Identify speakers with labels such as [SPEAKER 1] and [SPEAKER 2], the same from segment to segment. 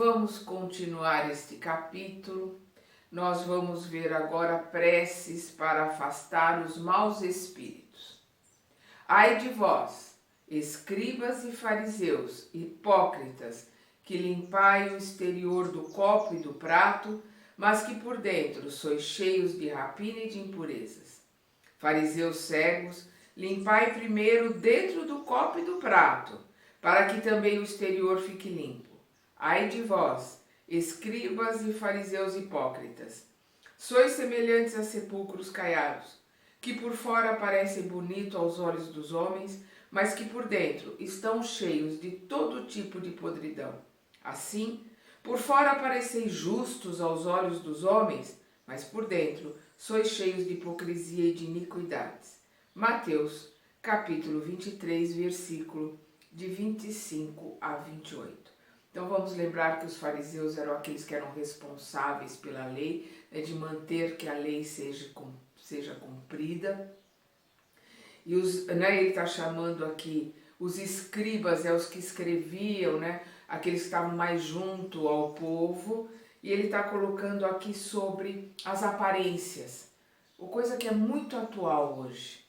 [SPEAKER 1] vamos continuar este capítulo. Nós vamos ver agora preces para afastar os maus espíritos. Ai de vós, escribas e fariseus, hipócritas, que limpai o exterior do copo e do prato, mas que por dentro sois cheios de rapina e de impurezas. Fariseus cegos, limpai primeiro dentro do copo e do prato, para que também o exterior fique limpo. Ai de vós, escribas e fariseus hipócritas, sois semelhantes a sepulcros caiados, que por fora parecem bonitos aos olhos dos homens, mas que por dentro estão cheios de todo tipo de podridão. Assim, por fora pareceis justos aos olhos dos homens, mas por dentro sois cheios de hipocrisia e de iniquidades. Mateus, capítulo 23, versículo de 25 a 28. Então vamos lembrar que os fariseus eram aqueles que eram responsáveis pela lei, de manter que a lei seja cumprida. E ele está chamando aqui os escribas, os que escreviam, aqueles que estavam mais junto ao povo, e ele está colocando aqui sobre as aparências, coisa que é muito atual hoje.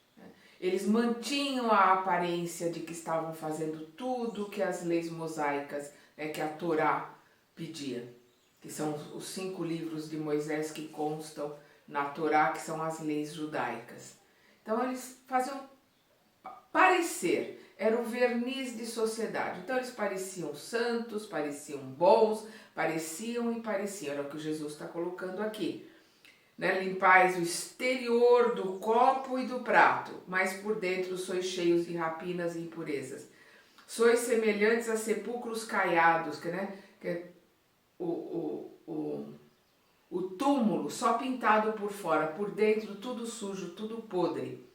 [SPEAKER 1] Eles mantinham a aparência de que estavam fazendo tudo que as leis mosaicas, que a Torá pedia, que são os 5 livros de Moisés que constam na Torá, que são as leis judaicas. Então eles faziam parecer, era o verniz de sociedade. Então eles pareciam santos, pareciam bons, pareciam, era o que Jesus está colocando aqui. Limpais o exterior do copo e do prato, mas por dentro sois cheios de rapinas e impurezas. Sois semelhantes a sepulcros caiados, que é o túmulo só pintado por fora, por dentro tudo sujo, tudo podre.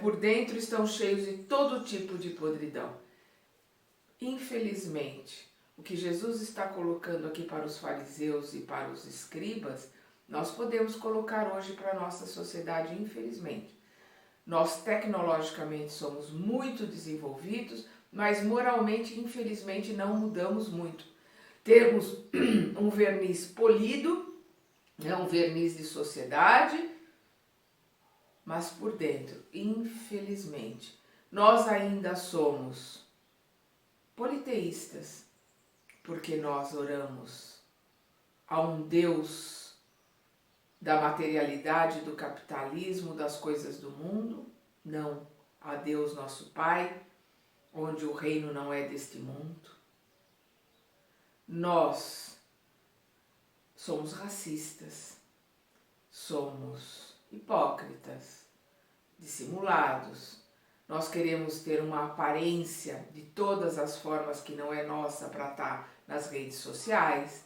[SPEAKER 1] Por dentro estão cheios de todo tipo de podridão. Infelizmente, o que Jesus está colocando aqui para os fariseus e para os escribas, nós podemos colocar hoje para a nossa sociedade, infelizmente. Nós tecnologicamente somos muito desenvolvidos, mas moralmente, infelizmente, não mudamos muito. Temos um verniz polido, um verniz de sociedade, mas por dentro, infelizmente, nós ainda somos politeístas, porque nós oramos a um Deus da materialidade, do capitalismo, das coisas do mundo? Não, a Deus nosso Pai, onde o reino não é deste mundo. Nós somos racistas, somos hipócritas, dissimulados. Nós queremos ter uma aparência de todas as formas que não é nossa para estar nas redes sociais.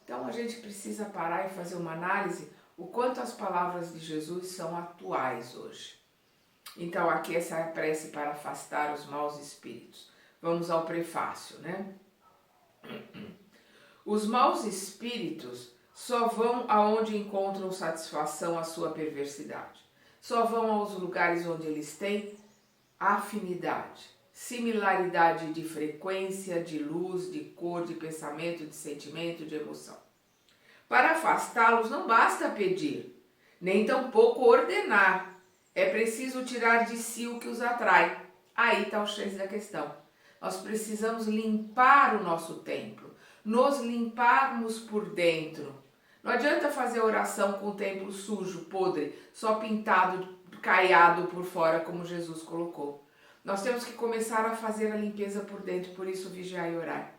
[SPEAKER 1] Então a gente precisa parar e fazer uma análise o quanto as palavras de Jesus são atuais hoje. Então aqui essa é a prece para afastar os maus espíritos. Vamos ao prefácio, Os maus espíritos só vão aonde encontram satisfação à sua perversidade. Só vão aos lugares onde eles têm afinidade, similaridade de frequência, de luz, de cor, de pensamento, de sentimento, de emoção. Para afastá-los não basta pedir, nem tampouco ordenar. É preciso tirar de si o que os atrai. Aí está o X da questão. Nós precisamos limpar o nosso templo, nos limparmos por dentro. Não adianta fazer oração com o templo sujo, podre, só pintado, caiado por fora, como Jesus colocou. Nós temos que começar a fazer a limpeza por dentro, por isso vigiar e orar.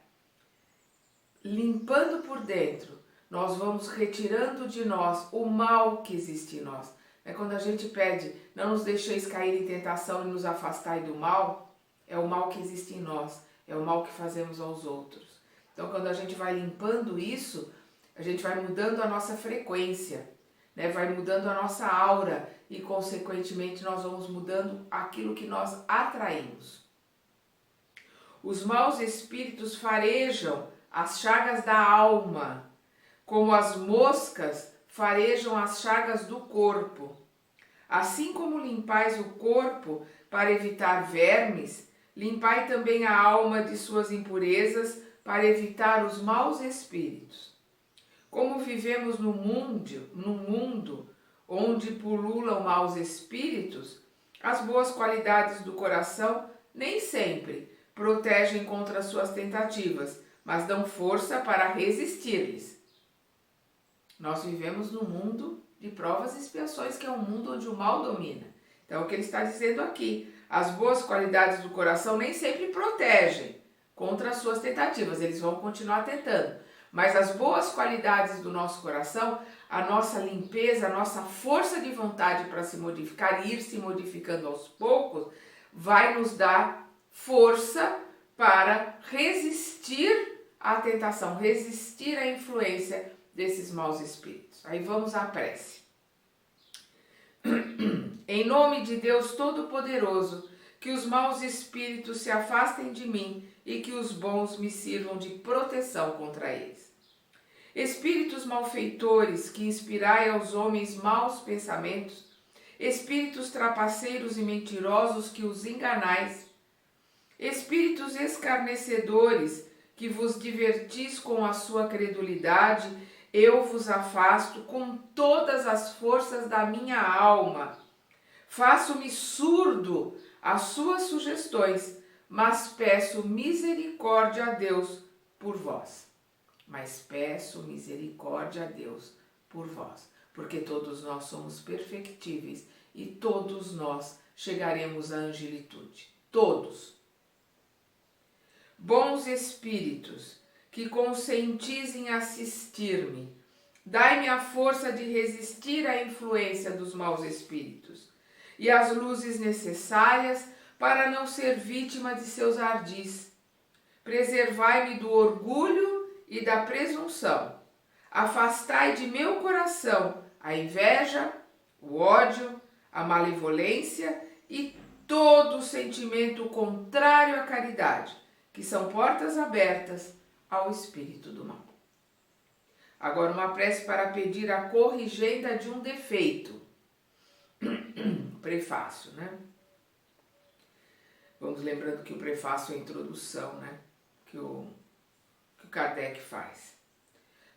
[SPEAKER 1] Limpando por dentro, nós vamos retirando de nós o mal que existe em nós. Quando a gente pede, não nos deixeis cair em tentação e nos afastai do mal, é o mal que existe em nós, é o mal que fazemos aos outros. Então quando a gente vai limpando isso, a gente vai mudando a nossa frequência, vai mudando a nossa aura e consequentemente nós vamos mudando aquilo que nós atraímos. Os maus espíritos farejam as chagas da alma, como as moscas farejam as chagas do corpo. Assim como limpais o corpo para evitar vermes, limpai também a alma de suas impurezas para evitar os maus espíritos. Como vivemos num mundo onde pululam maus espíritos, as boas qualidades do coração nem sempre protegem contra suas tentativas, mas dão força para resistir-lhes. Nós vivemos num mundo de provas e expiações, que é um mundo onde o mal domina. Então, o que ele está dizendo aqui, as boas qualidades do coração nem sempre protegem contra as suas tentativas, eles vão continuar tentando. Mas as boas qualidades do nosso coração, a nossa limpeza, a nossa força de vontade para se modificar e ir se modificando aos poucos, vai nos dar força para resistir à tentação, resistir à influência desses maus espíritos. Aí vamos à prece. Em nome de Deus Todo-Poderoso, que os maus espíritos se afastem de mim e que os bons me sirvam de proteção contra eles. Espíritos malfeitores, que inspirai aos homens maus pensamentos, espíritos trapaceiros e mentirosos, que os enganais, espíritos escarnecedores, que vos divertis com a sua credulidade, eu vos afasto com todas as forças da minha alma. Faço-me surdo às suas sugestões, mas peço misericórdia a Deus por vós. Mas peço misericórdia a Deus por vós, porque todos nós somos perfectíveis e todos nós chegaremos à angelitude. Todos. Bons espíritos, que consentis em assistir-me, dai-me a força de resistir à influência dos maus espíritos e as luzes necessárias para não ser vítima de seus ardis. Preservai-me do orgulho e da presunção. Afastai de meu coração a inveja, o ódio, a malevolência e todo sentimento contrário à caridade, que são portas abertas ao espírito do mal. Agora uma prece para pedir a corrigenda de um defeito. Prefácio, né? Vamos lembrando que o prefácio é a introdução, né? Que o Kardec faz.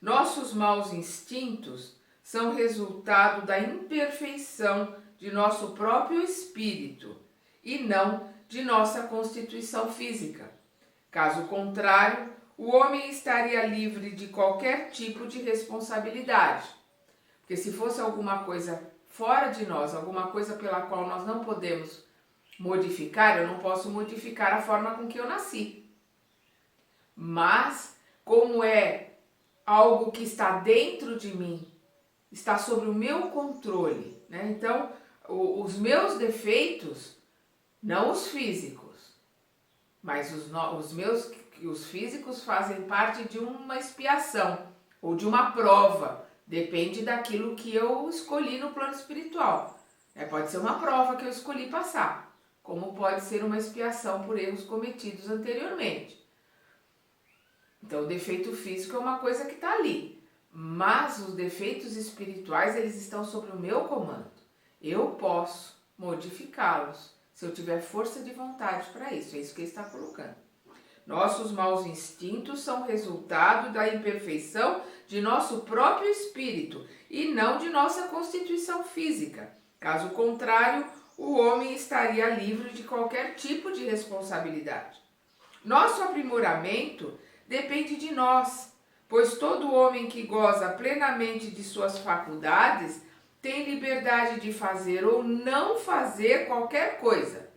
[SPEAKER 1] Nossos maus instintos são resultado da imperfeição de nosso próprio espírito e não de nossa constituição física. Caso contrário, o homem estaria livre de qualquer tipo de responsabilidade. Porque se fosse alguma coisa fora de nós, alguma coisa pela qual nós não podemos modificar, eu não posso modificar a forma com que eu nasci. Mas, como é algo que está dentro de mim, está sob o meu controle, né? Então, os meus defeitos, não os físicos, mas os físicos fazem parte de uma expiação ou de uma prova, depende daquilo que eu escolhi no plano espiritual. Pode ser uma prova que eu escolhi passar, como pode ser uma expiação por erros cometidos anteriormente. Então, o defeito físico é uma coisa que está ali, mas os defeitos espirituais, eles estão sob o meu comando. Eu posso modificá-los, se eu tiver força de vontade para isso. É isso que ele está colocando. Nossos maus instintos são resultado da imperfeição de nosso próprio espírito e não de nossa constituição física. Caso contrário, o homem estaria livre de qualquer tipo de responsabilidade. Nosso aprimoramento depende de nós, pois todo homem que goza plenamente de suas faculdades tem liberdade de fazer ou não fazer qualquer coisa.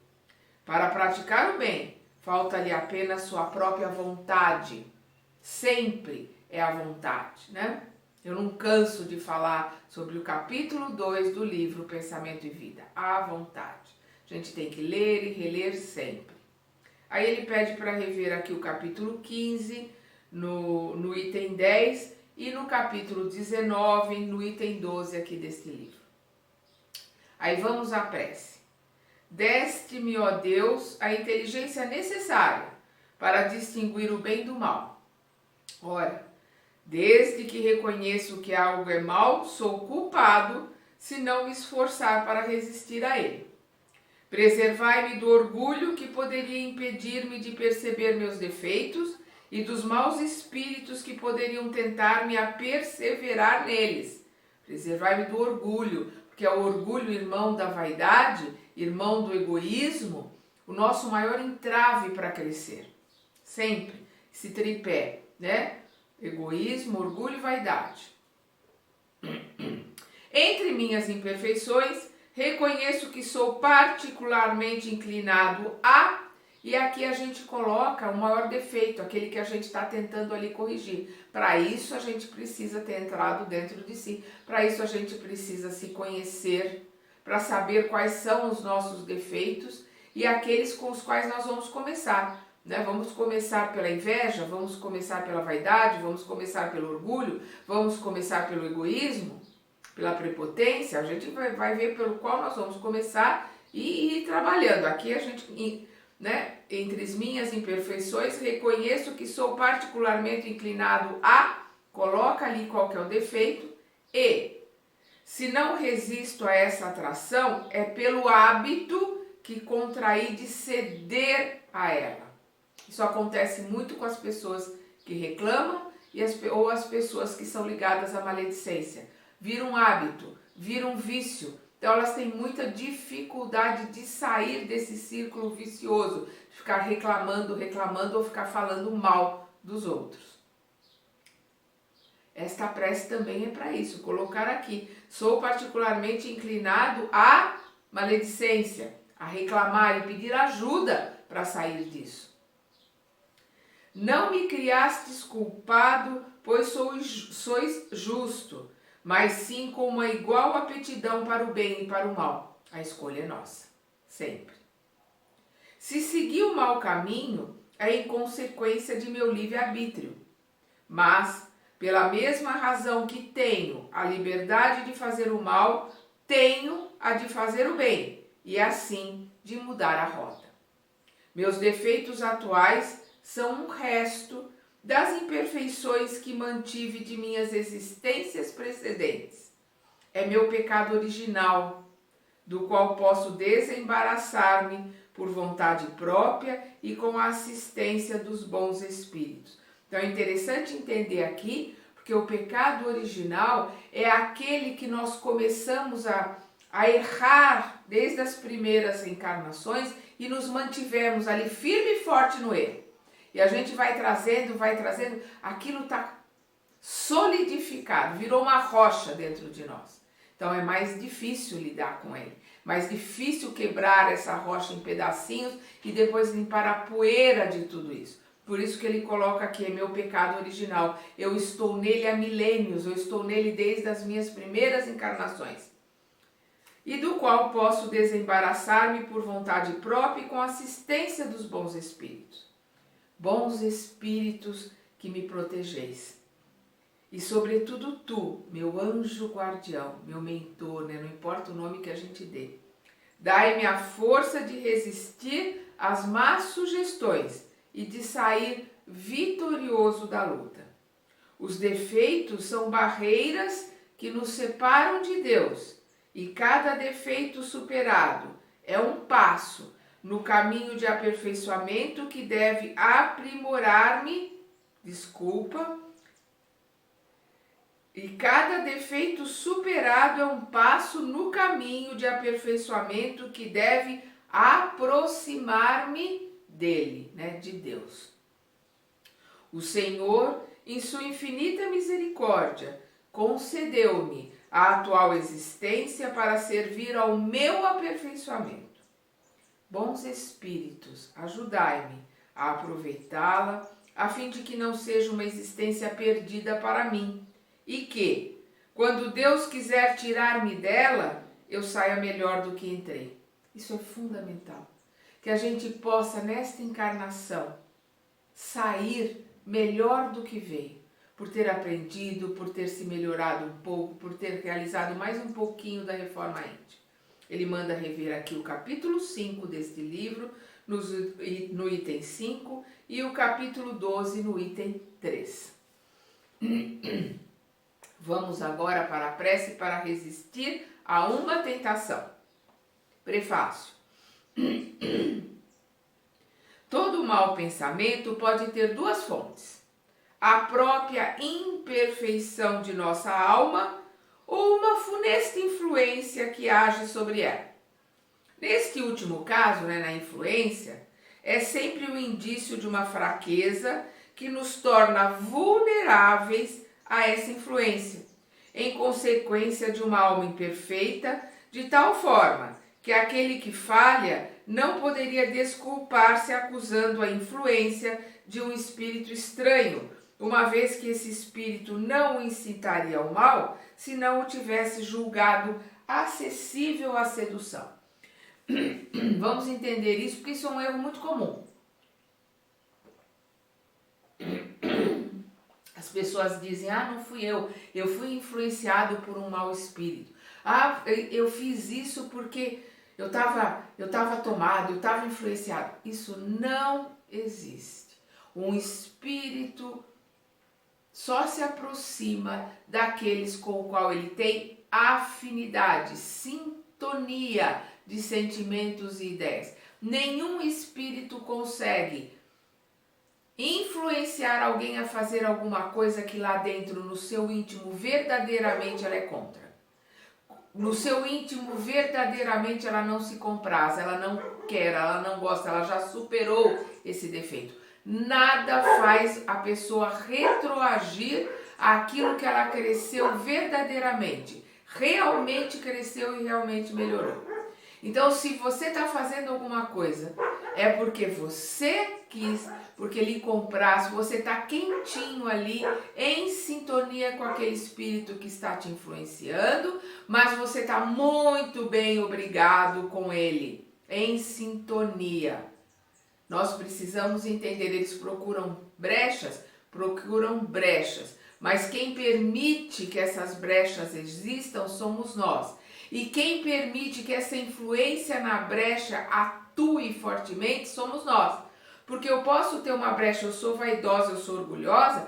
[SPEAKER 1] Para praticar o bem, falta-lhe apenas sua própria vontade. Sempre é a vontade, né? Eu não canso de falar sobre o capítulo 2 do livro Pensamento e Vida, a vontade. A gente tem que ler e reler sempre. Aí ele pede para rever aqui o capítulo 15, no item 10, e no capítulo 19, no item 12 aqui deste livro. Aí vamos à prece. Deste-me, ó Deus, a inteligência necessária para distinguir o bem do mal. Ora, desde que reconheço que algo é mal, sou culpado se não me esforçar para resistir a ele. Preservai-me do orgulho que poderia impedir-me de perceber meus defeitos e dos maus espíritos que poderiam tentar-me a perseverar neles. Preservai-me do orgulho, porque é o orgulho, irmão da vaidade, irmão do egoísmo, o nosso maior entrave para crescer. Sempre esse tripé, né? Egoísmo, orgulho e vaidade. Entre minhas imperfeições, reconheço que sou particularmente inclinado a, e aqui a gente coloca o maior defeito, aquele que a gente está tentando ali corrigir. Para isso a gente precisa ter entrado dentro de si, para isso a gente precisa se conhecer, para saber quais são os nossos defeitos e aqueles com os quais nós vamos começar. Né? Vamos começar pela inveja, vamos começar pela vaidade, vamos começar pelo orgulho, vamos começar pelo egoísmo, pela prepotência. A gente vai ver pelo qual nós vamos começar e ir trabalhando. Aqui a gente, né, entre as minhas imperfeições, reconheço que sou particularmente inclinado a, coloca ali qual que é o defeito, e se não resisto a essa atração, é pelo hábito que contraí de ceder a ela. Isso acontece muito com as pessoas que reclamam ou as pessoas que são ligadas à maledicência. Vira um hábito, vira um vício. Então elas têm muita dificuldade de sair desse círculo vicioso, de ficar reclamando ou ficar falando mal dos outros. Esta prece também é para isso, colocar aqui. Sou particularmente inclinado à maledicência, a reclamar e pedir ajuda para sair disso. Não me criastes culpado, pois sois justo, mas sim com uma igual aptidão para o bem e para o mal. A escolha é nossa, sempre. Se seguir o mau caminho, é em consequência de meu livre-arbítrio. Mas, pela mesma razão que tenho a liberdade de fazer o mal, tenho a de fazer o bem, e assim de mudar a rota. Meus defeitos atuais são um resto das imperfeições que mantive de minhas existências precedentes. É meu pecado original, do qual posso desembaraçar-me por vontade própria e com a assistência dos bons espíritos. Então é interessante entender aqui, porque o pecado original é aquele que nós começamos a errar desde as primeiras encarnações e nos mantivemos ali firme e forte no erro. E a gente vai trazendo, aquilo está solidificado, virou uma rocha dentro de nós. Então é mais difícil lidar com ele, mais difícil quebrar essa rocha em pedacinhos e depois limpar a poeira de tudo isso. Por isso que ele coloca aqui, é meu pecado original. Eu estou nele há milênios, eu estou nele desde as minhas primeiras encarnações. E do qual posso desembaraçar-me por vontade própria e com assistência dos bons espíritos. Bons espíritos que me protegeis. E sobretudo tu, meu anjo guardião, meu mentor, né? Não importa o nome que a gente dê. Dai-me a força de resistir às más sugestões e de sair vitorioso da luta. Os defeitos são barreiras que nos separam de Deus, e cada defeito superado é um passo no caminho de aperfeiçoamento que deve aprimorar-me, e cada defeito superado é um passo no caminho de aperfeiçoamento que deve aproximar-me dele, né, de Deus. O Senhor, em sua infinita misericórdia, concedeu-me a atual existência para servir ao meu aperfeiçoamento. Bons espíritos, ajudai-me a aproveitá-la, a fim de que não seja uma existência perdida para mim, e que, quando Deus quiser tirar-me dela, eu saia melhor do que entrei. Isso é fundamental. Que a gente possa, nesta encarnação, sair melhor do que veio, por ter aprendido, por ter se melhorado um pouco, por ter realizado mais um pouquinho da reforma íntima. Ele manda rever aqui o capítulo 5 deste livro, no item 5, e o capítulo 12 no item 3. Vamos agora para a prece para resistir a uma tentação. Prefácio. Todo mau pensamento pode ter duas fontes: a própria imperfeição de nossa alma ou uma funesta influência que age sobre ela. Neste último caso, na influência, é sempre um indício de uma fraqueza que nos torna vulneráveis a essa influência, em consequência de uma alma imperfeita, de tal forma que aquele que falha não poderia desculpar-se acusando a influência de um espírito estranho, uma vez que esse espírito não o incitaria ao mal se não o tivesse julgado acessível à sedução. Vamos entender isso, porque isso é um erro muito comum. As pessoas dizem: não fui eu fui influenciado por um mau espírito. Eu fiz isso porque eu estava tomado, eu estava influenciado. Isso não existe. Um espírito só se aproxima daqueles com o qual ele tem afinidade, sintonia de sentimentos e ideias. Nenhum espírito consegue influenciar alguém a fazer alguma coisa que lá dentro, no seu íntimo, verdadeiramente ela é contra. No seu íntimo, verdadeiramente ela não se compraz, ela não quer, ela não gosta, ela já superou esse defeito. Nada faz a pessoa retroagir aquilo que ela cresceu verdadeiramente. Realmente cresceu e realmente melhorou. Então, se você está fazendo alguma coisa, é porque você quis, porque lhe compraz, você está quentinho ali, em sintonia com aquele espírito que está te influenciando, mas você está muito bem, obrigado com ele, em sintonia. Nós precisamos entender, eles procuram brechas, mas quem permite que essas brechas existam somos nós. E quem permite que essa influência na brecha atue fortemente somos nós. Porque eu posso ter uma brecha, eu sou vaidosa, eu sou orgulhosa,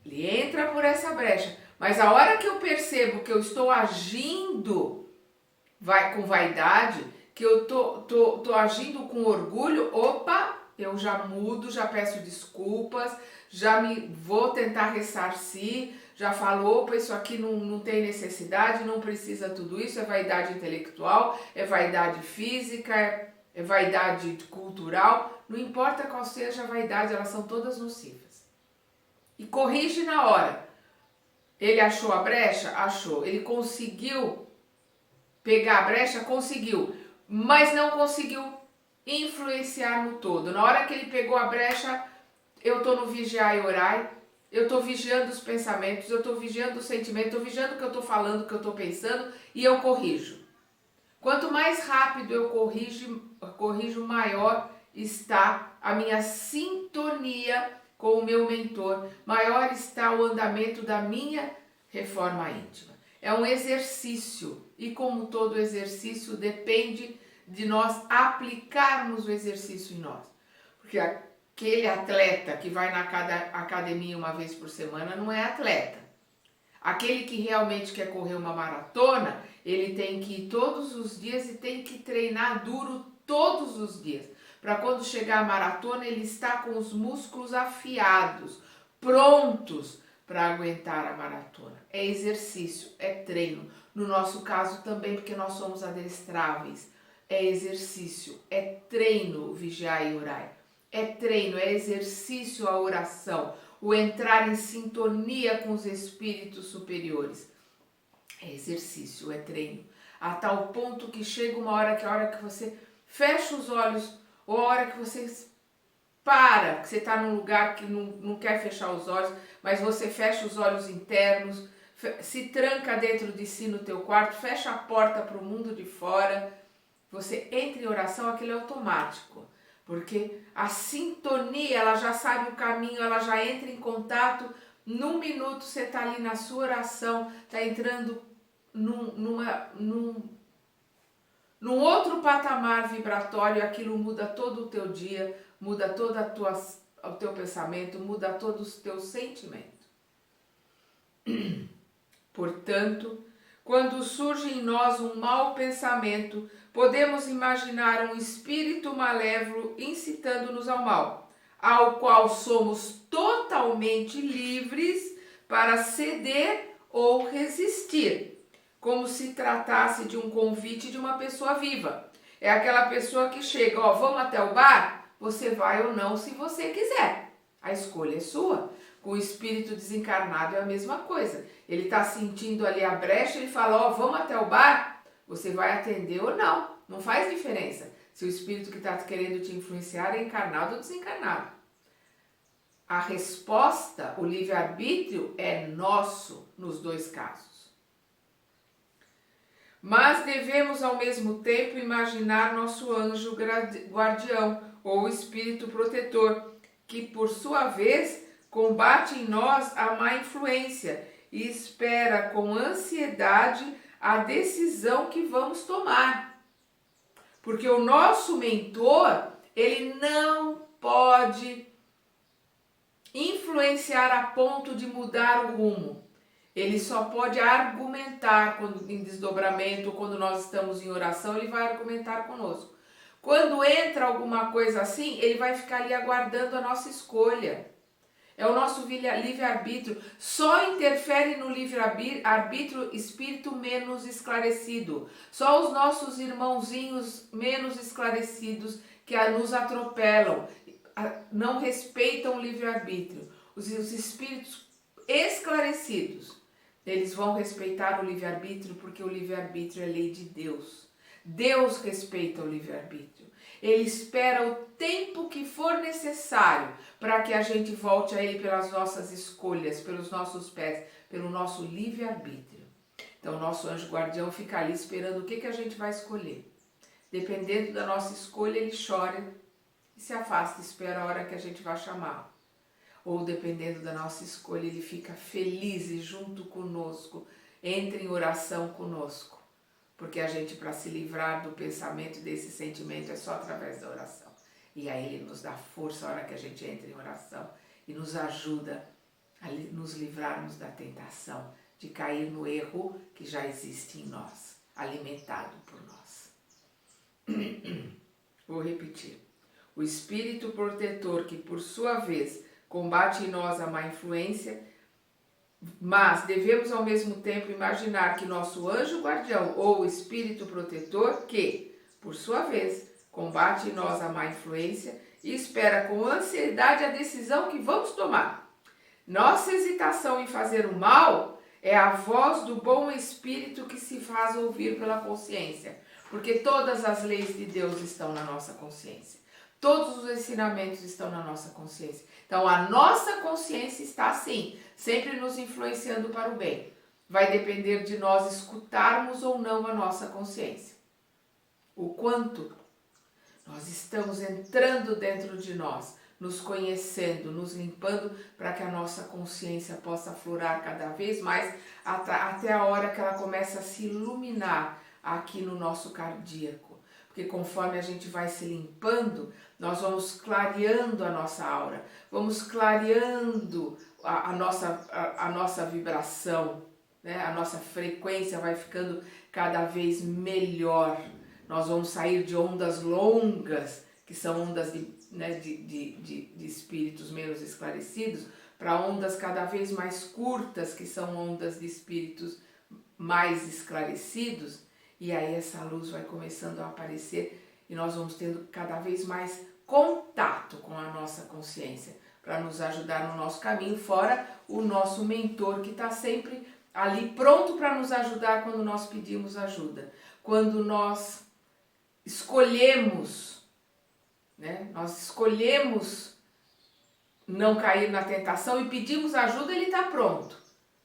[SPEAKER 1] ele entra por essa brecha. Mas a hora que eu percebo que eu estou agindo com vaidade, que eu tô agindo com orgulho, opa, eu já mudo, já peço desculpas, vou tentar ressarcir, já falo, opa, isso aqui não tem necessidade, não precisa tudo isso, é vaidade intelectual, é vaidade física, é vaidade cultural, não importa qual seja a vaidade, elas são todas nocivas. E corrige na hora. Ele achou a brecha? Achou. Ele conseguiu pegar a brecha? Conseguiu. Mas não conseguiu influenciar no todo. Na hora que ele pegou a brecha, eu estou no vigiar e orar, eu estou vigiando os pensamentos, eu estou vigiando os sentimentos, estou vigiando o que eu estou falando, o que eu estou pensando, e eu corrijo. Quanto mais rápido eu corrijo, maior está a minha sintonia com o meu mentor, maior está o andamento da minha reforma íntima. É um exercício, e como todo exercício, depende de nós aplicarmos o exercício em nós. Porque aquele atleta que vai na academia uma vez por semana não é atleta. Aquele que realmente quer correr uma maratona, ele tem que ir todos os dias e tem que treinar duro todos os dias. Para quando chegar a maratona, ele está com os músculos afiados, prontos para aguentar a maratona. É exercício, é treino. No nosso caso também, porque nós somos adestráveis. É exercício, é treino, vigiar e orar. É treino, é exercício a oração, o entrar em sintonia com os espíritos superiores. É exercício, é treino. A tal ponto que chega uma hora que a hora que você fecha os olhos, ou a hora que você que você está num lugar que não quer fechar os olhos, mas você fecha os olhos internos, se tranca dentro de si no teu quarto, fecha a porta para o mundo de fora, você entra em oração, aquilo é automático. Porque a sintonia, ela já sabe o caminho, ela já entra em contato. Num minuto você está ali na sua oração, está entrando num outro patamar vibratório, aquilo muda todo o teu dia, muda todo o teu pensamento, muda todos os teus sentimentos. Portanto, quando surge em nós um mau pensamento, podemos imaginar um espírito malévolo incitando-nos ao mal, ao qual somos totalmente livres para ceder ou resistir, como se tratasse de um convite de uma pessoa viva. É aquela pessoa que chega, ó, vamos até o bar? Você vai ou não se você quiser. A escolha é sua. Com o espírito desencarnado é a mesma coisa. Ele está sentindo ali a brecha, ele fala, ó, vamos até o bar? Você vai atender ou não. Não faz diferença se o espírito que está querendo te influenciar é encarnado ou desencarnado. A resposta, o livre-arbítrio, é nosso nos dois casos. Mas devemos ao mesmo tempo imaginar nosso anjo guardião ou espírito protetor, que por sua vez combate em nós a má influência e espera com ansiedade a decisão que vamos tomar. Porque o nosso mentor, ele não pode influenciar a ponto de mudar o rumo. Ele só pode argumentar quando em desdobramento, quando nós estamos em oração, ele vai argumentar conosco. Quando entra alguma coisa assim, ele vai ficar ali aguardando a nossa escolha. É o nosso livre-arbítrio. Só interfere no livre-arbítrio espírito menos esclarecido. Só os nossos irmãozinhos menos esclarecidos que nos atropelam, não respeitam o livre-arbítrio. Os espíritos esclarecidos, eles vão respeitar o livre-arbítrio porque o livre-arbítrio é lei de Deus. Deus respeita o livre-arbítrio. Ele espera o tempo que for necessário para que a gente volte a Ele pelas nossas escolhas, pelos nossos pés, pelo nosso livre-arbítrio. Então, o nosso anjo guardião fica ali esperando o que a gente vai escolher. Dependendo da nossa escolha, ele chora e se afasta, espera a hora que a gente vai chamá-lo. Ou dependendo da nossa escolha, ele fica feliz e junto conosco, entra em oração conosco. Porque a gente, para se livrar do pensamento desse sentimento, é só através da oração. E aí ele nos dá força a hora que a gente entra em oração e nos ajuda a nos livrarmos da tentação de cair no erro que já existe em nós, alimentado por nós. Vou repetir. O espírito protetor que, por sua vez, combate em nós a má influência, mas devemos ao mesmo tempo imaginar que nosso anjo guardião ou espírito protetor, que, por sua vez, combate em nós a má influência e espera com ansiedade a decisão que vamos tomar. Nossa hesitação em fazer o mal é a voz do bom espírito que se faz ouvir pela consciência, porque todas as leis de Deus estão na nossa consciência. Todos os ensinamentos estão na nossa consciência. Então, a nossa consciência está, sim, sempre nos influenciando para o bem. Vai depender de nós escutarmos ou não a nossa consciência. O quanto nós estamos entrando dentro de nós, nos conhecendo, nos limpando, para que a nossa consciência possa aflorar cada vez mais, até a hora que ela começa a se iluminar aqui no nosso cardíaco. Porque conforme a gente vai se limpando, nós vamos clareando a nossa aura, vamos clareando a nossa vibração, né? A nossa frequência vai ficando cada vez melhor. Nós vamos sair de ondas longas, que são ondas de espíritos menos esclarecidos, para ondas cada vez mais curtas, que são ondas de espíritos mais esclarecidos. E aí essa luz vai começando a aparecer e nós vamos tendo cada vez mais contato com a nossa consciência para nos ajudar no nosso caminho, fora o nosso mentor que está sempre ali pronto para nos ajudar quando nós pedimos ajuda. Quando nós escolhemos, né? Nós escolhemos não cair na tentação e pedimos ajuda, ele está pronto.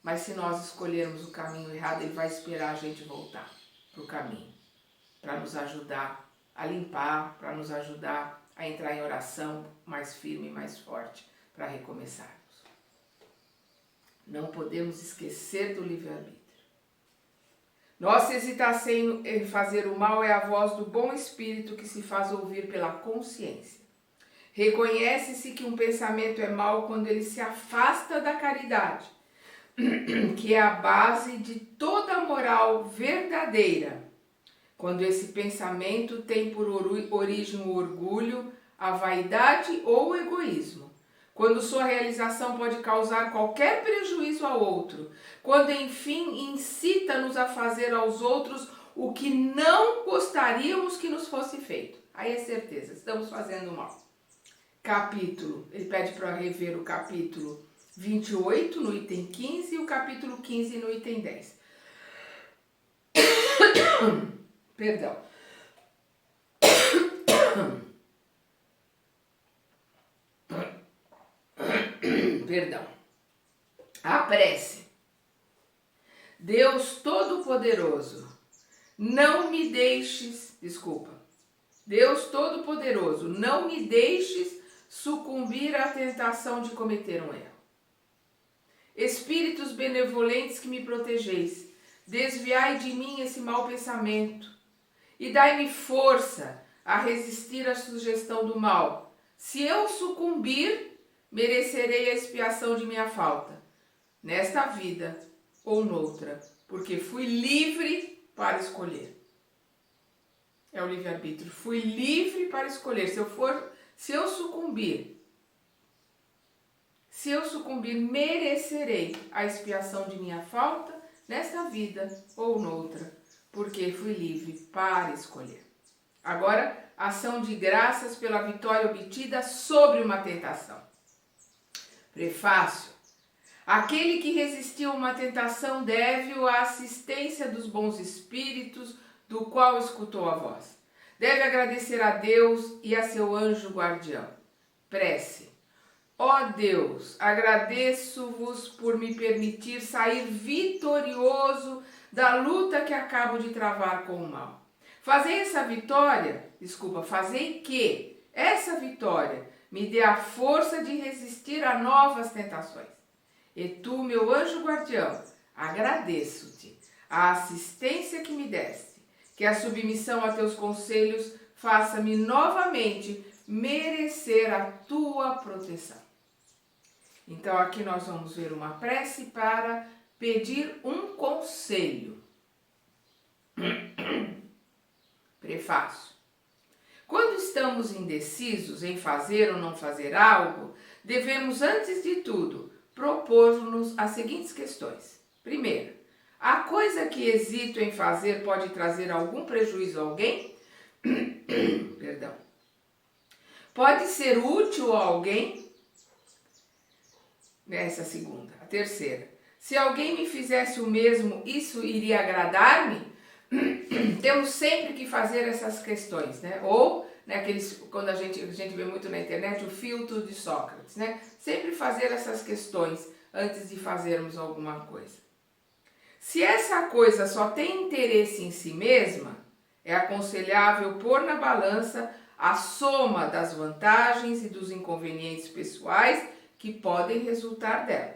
[SPEAKER 1] Mas se nós escolhermos o caminho errado, ele vai esperar a gente voltar para o caminho, para nos ajudar a limpar, para nos ajudar a entrar em oração mais firme e mais forte, para recomeçarmos. Não podemos esquecer do livre-arbítrio. Nossa hesitação em fazer o mal é a voz do bom espírito que se faz ouvir pela consciência. Reconhece-se que um pensamento é mau quando ele se afasta da caridade, que é a base de toda moral verdadeira. quando esse pensamento tem por origem o orgulho, a vaidade ou o egoísmo, quando sua realização pode causar qualquer prejuízo ao outro, quando enfim incita-nos a fazer aos outros o que não gostaríamos que nos fosse feito. Aí é certeza, estamos fazendo mal. Capítulo, ele pede para rever o capítulo 28 no item 15 e o capítulo 15 no item 10. Perdão. Perdão. A prece. Deus Todo-Poderoso, não me deixes, Deus Todo-Poderoso, não me deixes sucumbir à tentação de cometer um erro. Espíritos benevolentes que me protegeis, desviai de mim esse mau pensamento e dai-me força a resistir à sugestão do mal. Se eu sucumbir, merecerei a expiação de minha falta, nesta vida ou noutra, porque fui livre para escolher. É o livre-arbítrio. Fui livre para escolher. Se eu sucumbir, merecerei a expiação de minha falta nesta vida ou noutra, porque fui livre para escolher. Agora, ação de graças pela vitória obtida sobre uma tentação. Prefácio. Aquele que resistiu a uma tentação deve-o à assistência dos bons espíritos, do qual escutou a voz. Deve agradecer a Deus e a seu anjo guardião. Prece. Ó Deus, agradeço-vos por me permitir sair vitorioso da luta que acabo de travar com o mal. Fazei que essa vitória me dê a força de resistir a novas tentações. E tu, meu anjo guardião, agradeço-te a assistência que me deste, que a submissão a teus conselhos faça-me novamente merecer a tua proteção. Então aqui nós vamos ver uma prece para pedir um conselho. Prefácio. Quando estamos indecisos em fazer ou não fazer algo, devemos, antes de tudo, propor-nos as seguintes questões. Primeiro, a coisa que hesito em fazer pode trazer algum prejuízo a alguém? Perdão. Pode ser útil a alguém? Essa é a segunda. A terceira, se alguém me fizesse o mesmo, isso iria agradar-me? Temos sempre que fazer essas questões, né? Ou, né, quando a gente vê muito na internet, o filtro de Sócrates, né? Sempre fazer essas questões antes de fazermos alguma coisa. Se essa coisa só tem interesse em si mesma, é aconselhável pôr na balança a soma das vantagens e dos inconvenientes pessoais que podem resultar dela.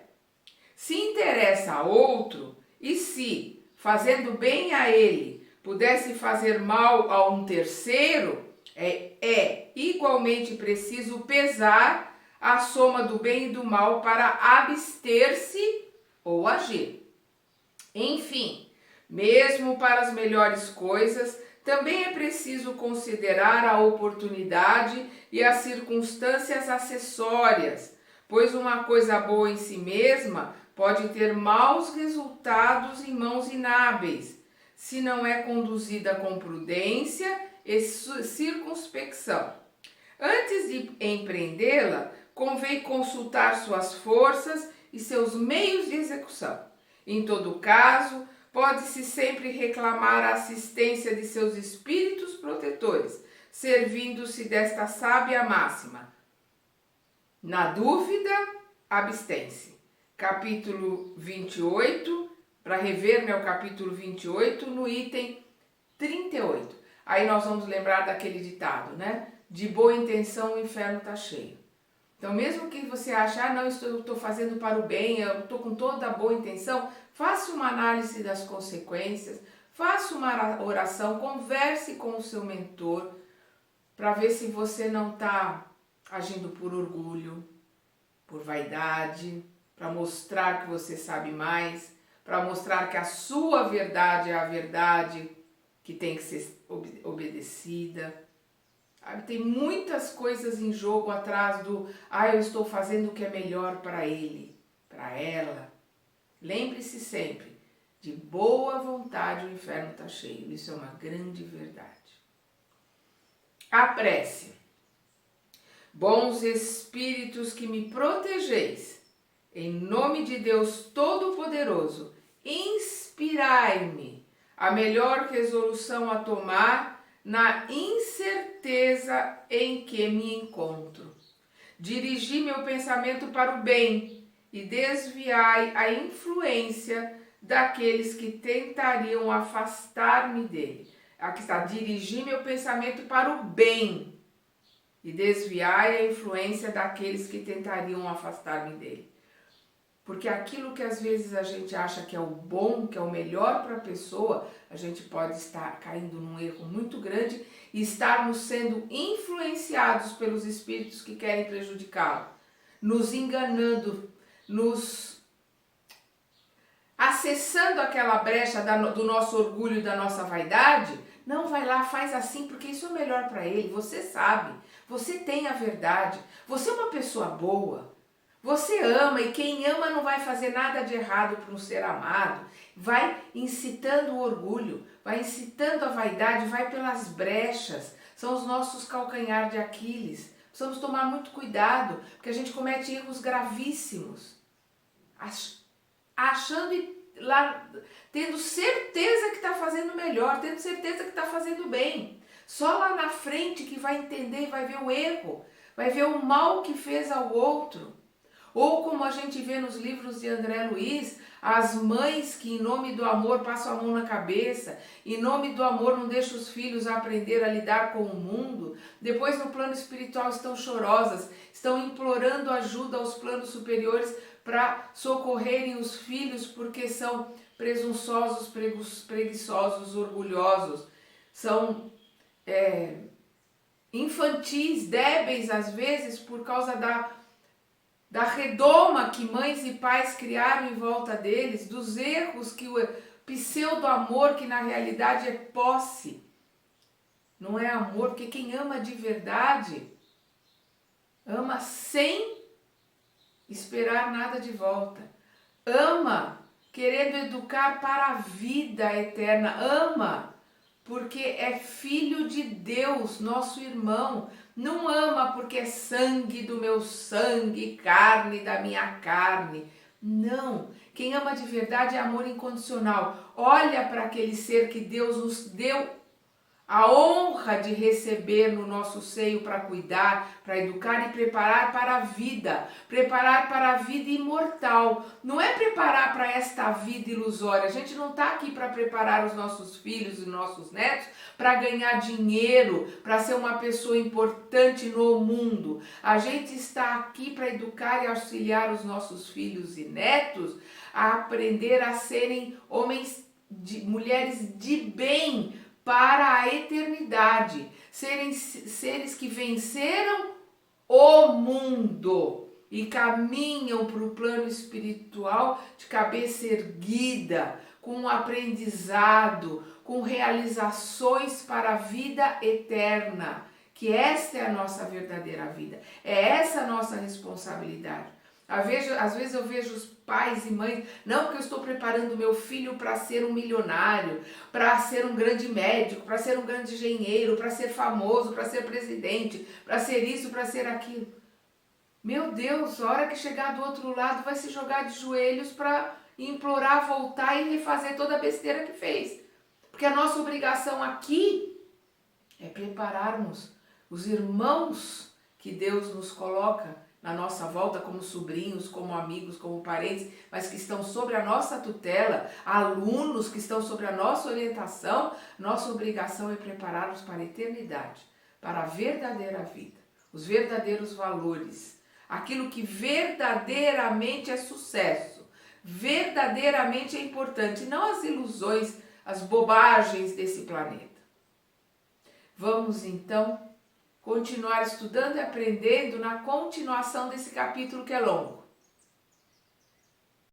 [SPEAKER 1] Se interessa a outro e se, fazendo bem a ele, pudesse fazer mal a um terceiro, é igualmente preciso pesar a soma do bem e do mal para abster-se ou agir. Enfim, mesmo para as melhores coisas, também é preciso considerar a oportunidade e as circunstâncias acessórias, pois uma coisa boa em si mesma pode ter maus resultados em mãos inábeis, se não é conduzida com prudência e circunspecção. Antes de empreendê-la, convém consultar suas forças e seus meios de execução. Em todo caso, pode-se sempre reclamar a assistência de seus espíritos protetores, servindo-se desta sábia máxima. Na dúvida, abstém-se. Capítulo 28, para rever, né, o capítulo 28, no item 38. Aí nós vamos lembrar daquele ditado, né? De boa intenção o inferno está cheio. Então, mesmo que você ache, não, estou fazendo para o bem, eu estou com toda a boa intenção, faça uma análise das consequências, faça uma oração, converse com o seu mentor, para ver se você não está agindo por orgulho, por vaidade, para mostrar que você sabe mais, para mostrar que a sua verdade é a verdade que tem que ser obedecida. Sabe? Tem muitas coisas em jogo atrás do eu estou fazendo o que é melhor para ele, para ela. Lembre-se sempre, de boa vontade o inferno está cheio. Isso é uma grande verdade. A prece. Bons espíritos que me protegeis, em nome de Deus Todo-Poderoso, inspirai-me a melhor resolução a tomar na incerteza em que me encontro. Dirigi meu pensamento para o bem e desviai a influência daqueles que tentariam afastar-me dele. Aqui está, dirigi meu pensamento para o bem e desviai a influência daqueles que tentariam afastar-me dele. Porque aquilo que às vezes a gente acha que é o bom, que é o melhor para a pessoa, a gente pode estar caindo num erro muito grande e estarmos sendo influenciados pelos espíritos que querem prejudicá-lo, nos enganando, nos acessando aquela brecha do nosso orgulho e da nossa vaidade. Não, vai lá, faz assim, porque isso é melhor para ele. Você sabe, você tem a verdade, você é uma pessoa boa, você ama, e quem ama não vai fazer nada de errado para um ser amado. Vai incitando o orgulho, vai incitando a vaidade, vai pelas brechas. São os nossos calcanhar de Aquiles. Precisamos tomar muito cuidado, porque a gente comete erros gravíssimos, achando lá, tendo certeza que está fazendo melhor, tendo certeza que está fazendo bem. Só lá na frente que vai entender e vai ver o erro, vai ver o mal que fez ao outro. Ou como a gente vê nos livros de André Luiz, as mães que em nome do amor passam a mão na cabeça, em nome do amor não deixam os filhos aprender a lidar com o mundo, depois no plano espiritual estão chorosas, estão implorando ajuda aos planos superiores para socorrerem os filhos porque são presunçosos, preguiçosos, orgulhosos, são infantis, débeis às vezes por causa da redoma que mães e pais criaram em volta deles, dos erros que o pseudo-amor, que na realidade é posse, não é amor, porque quem ama de verdade, ama sem esperar nada de volta, ama querendo educar para a vida eterna, ama porque é filho de Deus, nosso irmão. Não ama porque é sangue do meu sangue, carne da minha carne. Não. Quem ama de verdade é amor incondicional. Olha para aquele ser que Deus nos deu a honra de receber no nosso seio para cuidar, para educar e preparar para a vida imortal. Não é preparar para esta vida ilusória. A gente não está aqui para preparar os nossos filhos e nossos netos para ganhar dinheiro, para ser uma pessoa importante no mundo. A gente está aqui para educar e auxiliar os nossos filhos e netos a aprender a serem mulheres de bem, para a eternidade, serem seres que venceram o mundo e caminham para o plano espiritual de cabeça erguida, com aprendizado, com realizações para a vida eterna, que esta é a nossa verdadeira vida, é essa a nossa responsabilidade. Às vezes eu vejo os pais e mães, não, porque eu estou preparando meu filho para ser um milionário, para ser um grande médico, para ser um grande engenheiro, para ser famoso, para ser presidente, para ser isso, para ser aquilo. Meu Deus, a hora que chegar do outro lado vai se jogar de joelhos para implorar, voltar e refazer toda a besteira que fez. Porque a nossa obrigação aqui é prepararmos os irmãos que Deus nos coloca na nossa volta, como sobrinhos, como amigos, como parentes, mas que estão sobre a nossa tutela, alunos que estão sobre a nossa orientação. Nossa obrigação é prepará-los para a eternidade, para a verdadeira vida, os verdadeiros valores, aquilo que verdadeiramente é sucesso, verdadeiramente é importante, não as ilusões, as bobagens desse planeta. Vamos então continuar estudando e aprendendo na continuação desse capítulo que é longo.